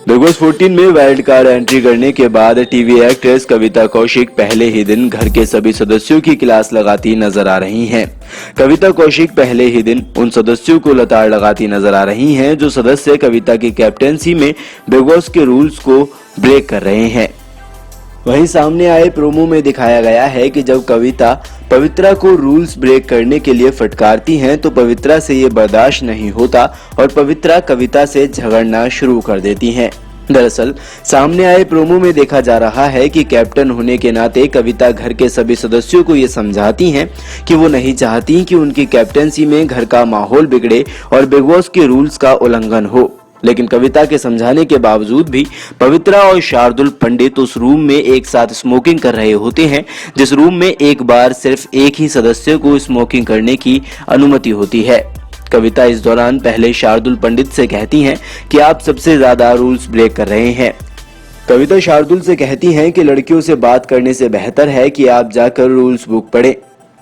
Big boss 14 में wild card entry करने के बाद टीवी एक्ट्रेस कविता कौशिक पहले ही दिन घर के सभी सदस्यों की क्लास लगाती नजर आ रही हैं। कविता कौशिक पहले ही दिन उन सदस्यों को लताड़ लगाती नजर आ रही हैं जो सदस्य कविता की कैप्टेंसी में बिग बॉस के रूल्स को ब्रेक कर रहे हैं। वहीं सामने आए प्रोमो में दिखाया गया है कि जब कविता पवित्रा को रूल्स ब्रेक करने के लिए फटकारती हैं तो पवित्रा से ये बर्दाश्त नहीं होता और पवित्रा कविता से झगड़ना शुरू कर देती हैं। दरअसल सामने आए प्रोमो में देखा जा रहा है कि कैप्टन होने के नाते कविता घर के सभी सदस्यों को ये समझाती हैं कि वो नहीं चाहती कि उनकी कैप्टेंसी में घर का माहौल बिगड़े और बिग बॉस के रूल्स का उल्लंघन हो। लेकिन कविता के समझाने के बावजूद भी पवित्रा और शार्दुल पंडित उस रूम में एक साथ स्मोकिंग कर रहे होते हैं, जिस रूम में एक बार सिर्फ एक ही सदस्य को स्मोकिंग करने की अनुमति होती है। कविता इस दौरान पहले शार्दुल पंडित से कहती हैं कि आप सबसे ज्यादा रूल्स ब्रेक कर रहे हैं। कविता शार्दुल से कहती हैं कि लड़कियों से बात करने से बेहतर है कि आप जाकर रूल्स बुक पढ़ें।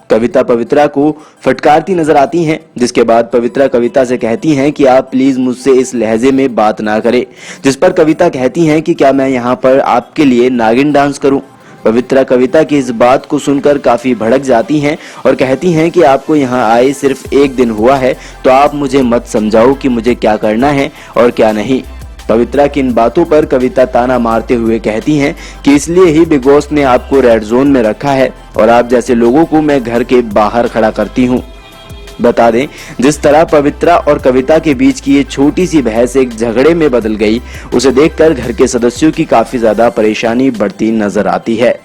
कविता पवित्रा को फटकारती नजर आती हैं, जिसके बाद पवित्रा कविता से कहती हैं कि आप प्लीज मुझसे इस लहजे में बात ना करें, जिस पर कविता कहती हैं कि क्या मैं यहाँ पर आपके लिए नागिन डांस करूं। पवित्रा कविता की इस बात को सुनकर काफी भड़क जाती हैं और कहती हैं कि आपको यहाँ आए सिर्फ एक दिन हुआ है, तो आप मुझे मत समझाओ कि मुझे क्या करना है और क्या नहीं। पवित्रा की इन बातों पर कविता ताना मारते हुए कहती हैं कि इसलिए ही बिग बॉस ने आपको रेड जोन में रखा है और आप जैसे लोगों को मैं घर के बाहर खड़ा करती हूँ। बता दें, जिस तरह पवित्रा और कविता के बीच की ये छोटी सी बहस एक झगड़े में बदल गई, उसे देखकर घर के सदस्यों की काफी ज्यादा परेशानी बढ़ती नजर आती है।